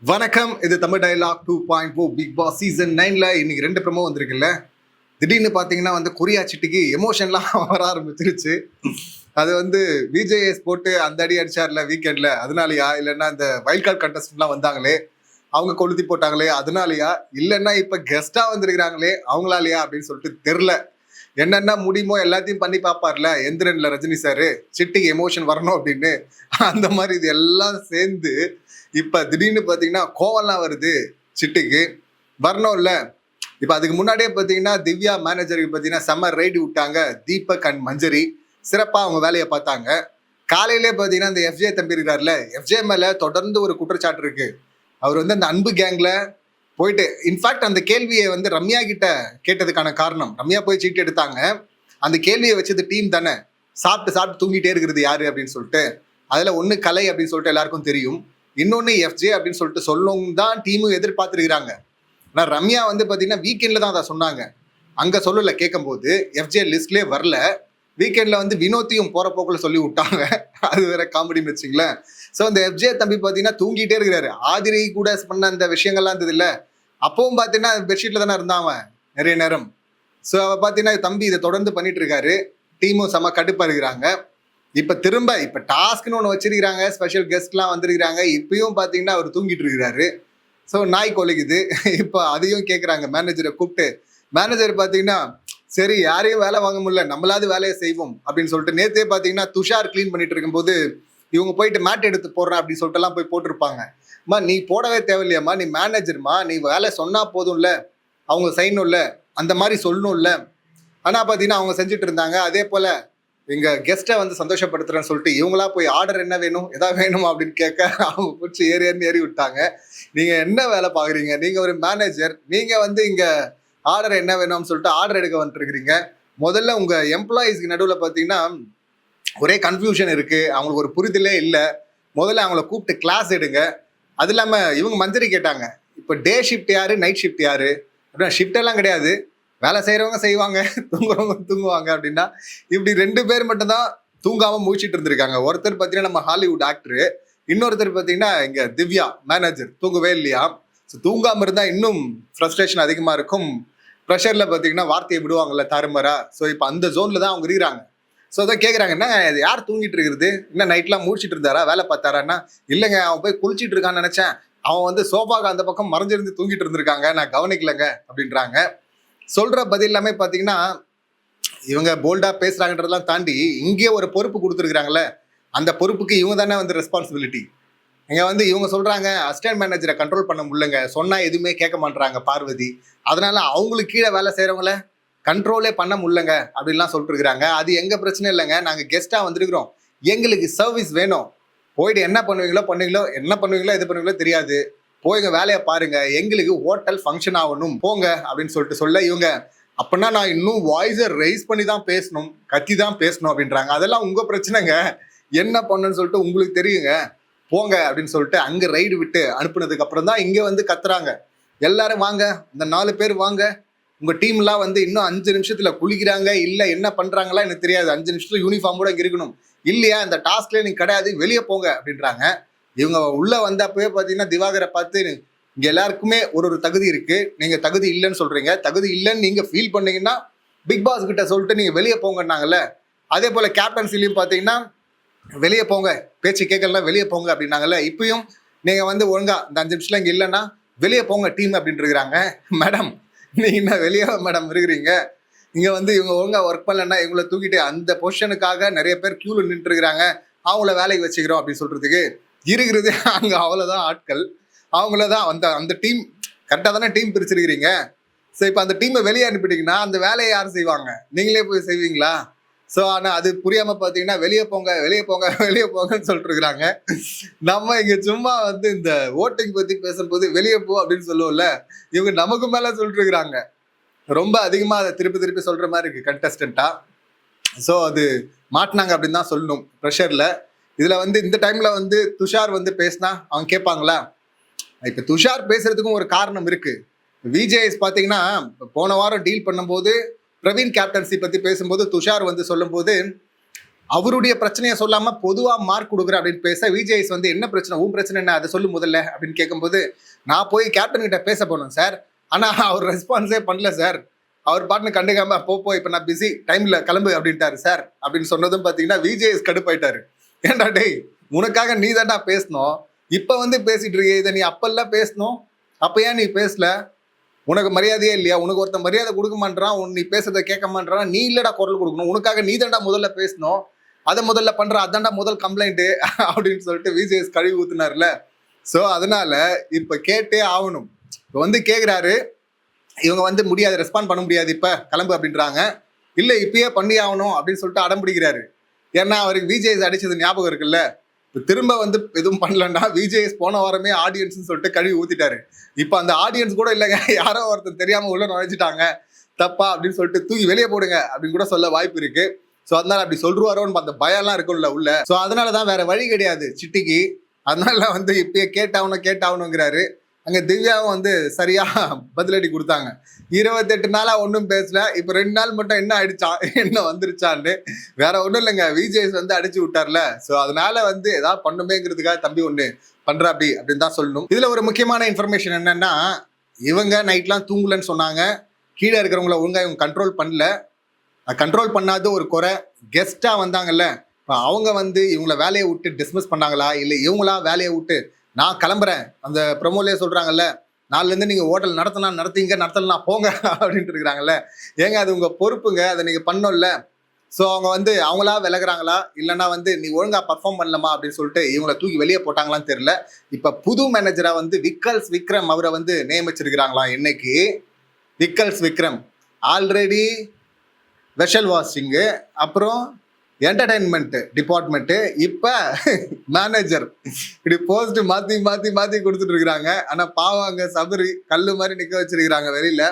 வணக்கம். இது Tamil dialogue 2.0 Bigg Boss season 9ல இன்னைக்கு 2 ப்ரோமோ வந்திருக்குல்ல. திடீர்னு பார்த்தீங்கன்னா கொரியா சிட்டிக்கு எமோஷன்லாம் வர ஆரம்பிச்சிருச்சு. அது விஜேஎஸ் போட்டு அந்த அடி அடிச்சார்ல வீக்கெண்ட்ல, அதனாலயா? இல்லைன்னா இந்த வைல்ட் கார்டு கண்டஸ்டன்ட்லாம் வந்தாங்களே அவங்க கொளுத்தி போட்டாங்களே அதனாலயா? இல்லைன்னா இப்ப கெஸ்டா வந்திருக்கிறாங்களே அவங்களாலயா அப்படின்னு சொல்லிட்டு தெரில. என்னென்ன முடியுமோ எல்லாத்தையும் பண்ணி பார்ப்பார்ல எந்திரன்ல ரஜினி சாரு, சிட்டிக்கு எமோஷன் வரணும் அப்படின்னு. அந்த மாதிரி இது எல்லாம் சேர்ந்து இப்ப திடீர்னு பாத்தீங்கன்னா கோவம்லாம் வருது சிட்டிக்கு. வரணும்ல. இப்ப அதுக்கு முன்னாடியே பாத்தீங்கன்னா திவ்யா மேனேஜருக்கு பாத்தீங்கன்னா செம்ம ரைடு விட்டாங்க. தீபக் அண்ட் மஞ்சரி சிறப்பா அவங்க வேலையை பார்த்தாங்க. காலையிலே பாத்தீங்கன்னா இந்த எஃப்ஜே தம்பி இருக்காருல்ல, எஃப்ஜே மேல தொடர்ந்து ஒரு குற்றச்சாட்டு இருக்கு. அவர் அந்த அன்பு கேங்ல போயிட்டு இன்ஃபேக்ட் அந்த கேள்வியை ரம்யா கிட்ட கேட்டதுக்கான காரணம், ரம்யா போய் சீட்டு எடுத்தாங்க. அந்த கேள்வியை வச்சது டீம் தானே. சாப்பிட்டு சாப்பிட்டு தூங்கிட்டே இருக்கிறது யாரு அப்படின்னு சொல்லிட்டு. அதுல ஒண்ணு கலை அப்படின்னு சொல்லிட்டு எல்லாருக்கும் தெரியும். இன்னொன்னு எஃப்ஜே அப்படின்னு சொல்லிட்டு சொல்லணும் தான் டீமும் எதிர்பார்த்துருக்காங்க. ஆனா ரம்யா பாத்தீங்கன்னா வீக்கெண்ட்ல தான் அதை சொன்னாங்க. அங்க சொல்லல. கேட்கும் போது எஃப்ஜே லிஸ்ட்லயே வரல. வீக்கெண்ட்ல வினோத்தையும் போற போக்குல சொல்லி விட்டாங்க. அது வேற காமெடின்னு வச்சுங்களேன். ஸோ அந்த எஃப்ஜே தம்பி பாத்தீங்கன்னா தூங்கிட்டே இருக்கிறாரு. ஆதிரை கூட பண்ண அந்த விஷயங்கள்லாம் இருந்தது இல்ல, அப்பவும் பாத்தீங்கன்னா பெட்ஷீட்ல தானே இருந்தான் அவன் நிறைய நேரம். ஸோ அவ பாத்தீங்கன்னா தம்பி இதை தொடர்ந்து பண்ணிட்டு இருக்காரு. டீமும் செம கடுப்பா இருக்கிறாங்க. இப்ப திரும்ப இப்ப டாஸ்க்னு ஒண்ணு வச்சிருக்காங்க, ஸ்பெஷல் கெஸ்ட்லாம் வந்திருக்காங்க. இப்பயும் பாத்தீங்கன்னா அவர் தூங்கிட்டு இருக்கிறாரு. ஸோ நாய் கொலைக்குது. இப்ப அதையும் கேட்குறாங்க மேனேஜரை கூப்பிட்டு. மேனேஜர் பாத்தீங்கன்னா சரி யாரையும் வேலை வாங்க முடியல, நம்மளாவது வேலையை செய்வோம் அப்படின்னு சொல்லிட்டு நேத்தே பாத்தீங்கன்னா துஷார் கிளீன் பண்ணிட்டு இருக்கும்போது இவங்க போயிட்டு மேட் எடுத்து போடுறேன் அப்படின்னு சொல்லிட்டு எல்லாம் போய் போட்டிருப்பாங்க. அம்மா நீ போடவே தேவையில்லையம்மா, நீ மேனேஜர்மா, நீ வேலை சொன்னா போதும்ல, அவங்க செய்யணும்ல, அந்த மாதிரி சொல்லணும்ல. ஆனா பாத்தீங்கன்னா அவங்க செஞ்சுட்டு இருந்தாங்க. அதே போல எங்க கெஸ்ட்டை சந்தோஷப்படுத்துறேன்னு சொல்லிட்டு இவங்களா போய் ஆர்டர் என்ன வேணும் எதாவது வேணுமா அப்படின்னு கேட்க அவங்க பிடிச்சி ஏறி விட்டாங்க. நீங்க என்ன வேலை பாக்குறீங்க? நீங்க ஒரு மேனேஜர். நீங்க இங்க ஆர்டர் என்ன வேணும்னு சொல்லிட்டு ஆர்டர் எடுக்க வந்துருக்கிறீங்க. முதல்ல உங்க எம்ப்ளாயிஸ்க்கு நடுவில் பார்த்தீங்கன்னா ஒரே கன்ஃபியூஷன் இருக்கு. அவங்களுக்கு ஒரு புரிதலே இல்லை. முதல்ல அவங்கள கூப்பிட்டு கிளாஸ் எடுங்க. அது இல்லாம இவங்க மஞ்சரி கேட்டாங்க, இப்போ டே ஷிஃப்ட் யாரு, நைட் ஷிஃப்ட் யாரு அப்படின்னா, ஷிஃப்ட் எல்லாம் கிடையாது, வேலை செய்யறவங்க செய்வாங்க, தூங்குறவங்க தூங்குவாங்க அப்படின்னா, இப்படி 2 பேர் மட்டும்தான் தூங்காம முடிச்சிட்டு இருந்திருக்காங்க. ஒருத்தர் பார்த்தீங்கன்னா நம்ம ஹாலிவுட் ஆக்டரு, இன்னொருத்தர் பார்த்தீங்கன்னா இங்க திவ்யா மேனேஜர் தூங்கவே இல்லையா. ஸோ தூங்காம இருந்தா இன்னும் ஃப்ரஸ்ட்ரேஷன் அதிகமா இருக்கும். ப்ரெஷர்ல பார்த்தீங்கன்னா வார்த்தையை விடுவாங்கல்ல தாறுமாறா. ஸோ இப்போ அந்த ஜோன்ல தான் அவங்க இருக்கிறாங்க. ஸோ அதான் கேட்குறாங்க, என்ன யார் தூங்கிட்டு இருக்கிறது, இன்னும் நைட்லாம் முடிச்சிட்டு இருந்தாரா, வேலை பார்த்தாரான்னா, இல்லைங்க அவன் போய் குளிச்சிட்டு இருக்கான்னு நினைச்சேன், அவன் சோஃபாக்கு அந்த பக்கம் மறைஞ்சிருந்து தூங்கிட்டு இருந்திருக்காங்க, நான் கவனிக்கலைங்க அப்படின்றாங்க. சொல்ற பதில் எல்லாமே பாத்தீங்கன்னா இவங்க போல்டா பேசுறாங்கன்றதெல்லாம் தாண்டி இங்கே ஒரு பொறுப்பு கொடுத்துருக்காங்கல்ல, அந்த பொறுப்புக்கு இவங்க தானே ரெஸ்பான்சிபிலிட்டி. இங்க இவங்க சொல்றாங்க அசிஸ்டன்ட் மேனேஜரை கண்ட்ரோல் பண்ண முடியலங்க, சொன்னா எதுவுமே கேட்க மாட்டாங்க பார்வதி, அதனால அவங்களுக்கு கீழே வேலை செய்யறவங்கள கண்ட்ரோலே பண்ண முடியலங்க அப்படின்லாம் சொல்லிட்டு இருக்கிறாங்க. அது எங்க பிரச்சனை இல்லைங்க, நாங்க கெஸ்டா வந்திருக்கிறோம், எங்களுக்கு சர்வீஸ் வேணும். போயிட்டு என்ன பண்ணுவீங்களோ என்ன பண்ணுவீங்களோ எது பண்ணுவீங்களோ தெரியாது, போய்ங்க வேலையை பாருங்க, எங்களுக்கு ஹோட்டல் ஃபங்க்ஷன் ஆகணும் போங்க அப்படின்னு சொல்லிட்டு சொல்ல இவங்க, அப்படின்னா நான் இன்னும் வாய்ஸை ரைஸ் பண்ணி தான் பேசணும், கத்தி தான் பேசணும் அப்படின்றாங்க. அதெல்லாம் உங்க பிரச்சனைங்க, என்ன பண்ணுன்னு சொல்லிட்டு உங்களுக்கு தெரியுங்க, போங்க அப்படின்னு சொல்லிட்டு அங்க ரைடு விட்டு அனுப்புனதுக்கு அப்புறம் தான் இங்க கத்துறாங்க. எல்லாரும் வாங்க, இந்த 4 பேர் வாங்க, உங்க டீம்லாம் இன்னும் 5 நிமிஷத்துல குளிக்கிறாங்க, இல்ல என்ன பண்றாங்களா எனக்கு தெரியாது, 5 நிமிஷத்துல யூனிஃபார்ம் கூட இங்க இருக்கணும், இல்லையா இந்த டாஸ்க்ல நீங்க கிடையாது, வெளியே போங்க அப்படின்றாங்க. இவங்க உள்ள வந்தப்பவே பாத்தீங்கன்னா திவாகரை பார்த்து, இங்க எல்லாருக்குமே ஒரு தகுதி இருக்கு, நீங்க தகுதி இல்லைன்னு சொல்றீங்க, தகுதி இல்லைன்னு நீங்க ஃபீல் பண்ணீங்கன்னா பிக் பாஸ் கிட்ட சொல்லிட்டு நீங்க வெளியே போங்கன்னாங்கல்ல. அதே போல கேப்டன்சிலையும் பாத்தீங்கன்னா வெளியே போங்க, பேச்சு கேட்கலாம் வெளியே போங்க அப்படின்னாங்கல்ல. இப்பயும் நீங்க ஒழுங்கா இந்த 5 நிமிஷத்துல இங்க இல்லைன்னா வெளியே போங்க டீம் அப்படின்னு இருக்கிறாங்க. மேடம் நீங்க என்ன வெளியே மேடம் இருக்கிறீங்க, இங்க இவங்க ஒழுங்கா ஒர்க் பண்ணலன்னா இவங்களை தூக்கிட்டு அந்த பொசிஷனுக்காக நிறைய பேர் கியூல நின்று இருக்கிறாங்க, அவங்கள வேலைக்கு வச்சுக்கிறோம் அப்படின்னு சொல்றதுக்கு இருக்கிறது அங்க அவ்வளவுதான் ஆட்கள். அவங்களதான் அந்த டீம் கரெக்டா தானே டீம் பிரிச்சிருக்கிறீங்க. ஸோ இப்போ அந்த டீமை வெளியே அனுப்பிட்டீங்கன்னா அந்த வேலையை யார் செய்வாங்க, நீங்களே போய் செய்வீங்களா? ஸோ ஆனால் அது புரியாம பார்த்தீங்கன்னா வெளியே போங்க வெளியே போங்க வெளியே போங்கன்னு சொல்லிட்டு இருக்கிறாங்க. நம்ம இங்க சும்மா இந்த ஓட்டிங் பத்தி பேசும்போது வெளியே போ அப்படின்னு சொல்லுவோம்ல, இவங்க நமக்கு மேல சொல்லிட்டு இருக்கிறாங்க. ரொம்ப அதிகமா அதை திருப்பி திருப்பி சொல்ற மாதிரி இருக்கு கண்டஸ்டண்டா. ஸோ அது மாட்டினாங்க அப்படின்னு தான் சொல்லணும் ப்ரெஷர்ல. இதுல இந்த டைம்ல துஷார் பேசினா அவங்க கேட்பாங்களா? இப்ப துஷார் பேசுறதுக்கும் ஒரு காரணம் இருக்கு. விஜேஎஸ் பாத்தீங்கன்னா போன வாரம் டீல் பண்ணும்போது பிரவீன் கேப்டன்சி பத்தி பேசும்போது துஷார் சொல்லும் போது அவருடைய பிரச்சனையை சொல்லாம பொதுவா மார்க் கொடுக்குற அப்படின்னு பேச விஜேஎஸ் வந்து என்ன பிரச்சனை, உன் பிரச்சனை என்ன, அதை சொல்லு முதல்ல அப்படின்னு கேட்கும்போது, நான் போய் கேப்டன் கிட்ட பேச போனேன் சார், ஆனா அவர் ரெஸ்பான்ஸே பண்ணல சார், அவர் பாட்டுன்னு கண்டுக்காம போ இப்ப நான் பிஸி, டைம்ல கிளம்பு அப்படின்ட்டாரு சார் அப்படின்னு சொன்னதும் பாத்தீங்கன்னா விஜேஎஸ் கடுப்பாயிட்டாரு. ஏன்டா டேய், உனக்காக நீ தான்டா பேசணும், இப்ப வந்து பேசிட்டு இருக்க, இதை நீ அப்பெல்லாம் பேசணும், அப்ப ஏன் நீ பேசல, உனக்கு மரியாதையே இல்லையா, உனக்கு ஒருத்தன் மரியாதை கொடுக்க மாட்டான், நீ பேசுறதை கேட்க மாட்டான், நீ இல்லடா குரல் கொடுக்கணும், உனக்காக நீ தான்டா முதல்ல பேசணும், அதை முதல்ல பண்ற, அதான்டா முதல் கம்ப்ளைண்ட் அப்படின்னு சொல்லிட்டு விஜேஎஸ் கழுவி ஊத்துனார்ல. ஸோ அதனால இப்ப கேட்டே ஆகணும். இப்போ வந்து கேட்குறாரு, இவங்க வந்து முடியாது, ரெஸ்பாண்ட் பண்ண முடியாது, இப்ப கிளம்பு அப்படின்றாங்க. இல்ல இப்பயே பண்ணி ஆகணும் அப்படின்னு சொல்லிட்டு அடம் பிடிக்கிறாரு. ஏன்னா அவருக்கு விஜேஎஸ் அடிச்சது ஞாபகம் இருக்குல்ல. இப்போ திரும்ப வந்து எதுவும் பண்ணலன்னா விஜேஎஸ் போன வாரமே ஆடியன்ஸ்னு சொல்லிட்டு கழுவி ஊத்திட்டாரு. இப்போ அந்த ஆடியன்ஸ் கூட இல்லைங்க, யாரோ ஒருத்தர் தெரியாம உள்ள நுழைஞ்சிட்டாங்க, தப்பா அப்படின்னு சொல்லிட்டு தூக்கி வெளியே போடுங்க அப்படின்னு கூட சொல்ல வாய்ப்பு இருக்கு. ஸோ அதனால அப்படி சொல்றாரோன்னு அந்த பயம்லாம் இருக்கும்ல உள்ள. ஸோ அதனாலதான் வேற வழி கிடையாது சிட்டிக்கு. அதனால வந்து இப்பயே கேட்டாகணுங்கிறாரு. அங்க திவ்யாவும் வந்து சரியா பதிலடி கொடுத்தாங்க. 28 நாளா ஒன்றும் பேசல, இப்ப 2 நாள் மட்டும் என்ன அடிச்சான், என்ன வந்துருச்சான்னு. வேற ஒன்றும் இல்லைங்க, விஜேஎஸ் வந்து அடிச்சு விட்டார்ல. ஸோ அதனால வந்து ஏதாவது பண்ணுமேங்கிறதுக்காக தம்பி ஒண்ணு பண்ற அப்படின்னு தான் சொல்லணும். இதுல ஒரு முக்கியமான இன்ஃபர்மேஷன் என்னன்னா, இவங்க நைட்லாம் தூங்கலன்னு சொன்னாங்க, கீழே இருக்கிறவங்கள ஒழுங்கா இவங்க கண்ட்ரோல் பண்ணல. கண்ட்ரோல் பண்ணாத ஒரு குறை, கெஸ்டா வந்தாங்கல்ல, அவங்க வந்து இவங்கள வேலையை விட்டு டிஸ்மிஸ் பண்ணாங்களா, இல்லை இவங்களா வேலையை விட்டு நான் கிளம்புறேன், அந்த ப்ரொமோலே சொல்றாங்கல்ல, நாலுலேருந்து நீங்க ஹோட்டல் நடத்தீங்க, நடத்தலாம் போங்க அப்படின்ட்டு இருக்கிறாங்கல்ல. ஏங்க அது உங்க பொறுப்புங்க, அதை நீங்க பண்ணோம்ல. ஸோ அவங்க வந்து அவங்களா விலகுறாங்களா, இல்லைன்னா வந்து நீ ஒழுங்கா பர்ஃபார்ம் பண்ணலாமா அப்படின்னு சொல்லிட்டு இவங்களை தூக்கி வெளியே போட்டாங்களான்னு தெரியல. இப்ப புது மேனேஜரா வந்து விக்கல்ஸ் விக்ரம் அவரை வந்து நியமிச்சிருக்கிறாங்களா. இன்னைக்கு Vikkals Vikram already vessel washing, அப்புறம் என்டர்டைன்மெண்ட் டிபார்ட்மெண்ட்டு, இப்போ மேனேஜர், இப்படி போஸ்ட் மாற்றி கொடுத்துட்டு இருக்கிறாங்க. ஆனால் பாவாங்க சபரி கல்லு மாதிரி நிற்க வச்சிருக்கிறாங்க வெளியில.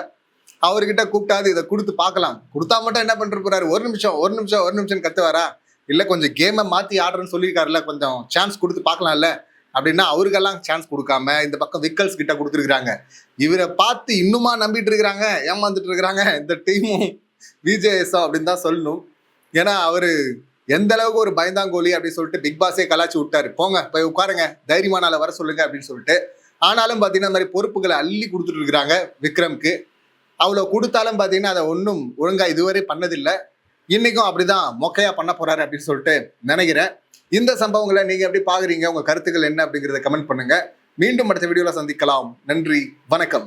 அவர்கிட்ட கூப்பிட்டாது இதை கொடுத்து பார்க்கலாம், கொடுத்தா மட்டும் என்ன பண்ணிட்டு போறாரு, ஒரு நிமிஷம் கத்துவாரா, இல்லை கொஞ்சம் கேமை மாற்றி ஆடுறேன்னு சொல்லியிருக்காருல்ல, கொஞ்சம் சான்ஸ் கொடுத்து பார்க்கலாம்ல அப்படின்னா அவருக்கெல்லாம் சான்ஸ் கொடுக்காம இந்த பக்கம் விக்கல்ஸ் கிட்ட கொடுத்துருக்குறாங்க. இவரை பார்த்து இன்னுமா நம்பிட்டு இருக்கிறாங்க, ஏமாந்துட்டு இருக்கிறாங்க இந்த டீமும் விஜேஎஸ் அப்படின்னு தான் சொல்லணும். ஏன்னா அவரு எந்த அளவுக்கு ஒரு பயந்தாங்கோலி அப்படின்னு சொல்லிட்டு பிக் பாஸே கலாச்சி விட்டாரு, போங்க போய் உட்காருங்க, தைரியமானால வர சொல்லுங்க அப்படின்னு சொல்லிட்டு. ஆனாலும் பாத்தீங்கன்னா இந்த மாதிரி பொறுப்புகளை அள்ளி கொடுத்துட்டு இருக்கிறாங்க விக்ரம்க்கு. அவ்வளவு கொடுத்தாலும் பாத்தீங்கன்னா அதை ஒன்றும் ஒழுங்கா இதுவரை பண்ணதில்லை. இன்னைக்கும் அப்படிதான் மொக்கையா பண்ண போறாரு அப்படின்னு சொல்லிட்டு நினைக்கிறேன். இந்த சம்பவங்களை நீங்க எப்படி பாக்குறீங்க, உங்க கருத்துக்கள் என்ன அப்படிங்கறத கமெண்ட் பண்ணுங்க. மீண்டும் அடுத்த வீடியோல சந்திக்கலாம். நன்றி, வணக்கம்.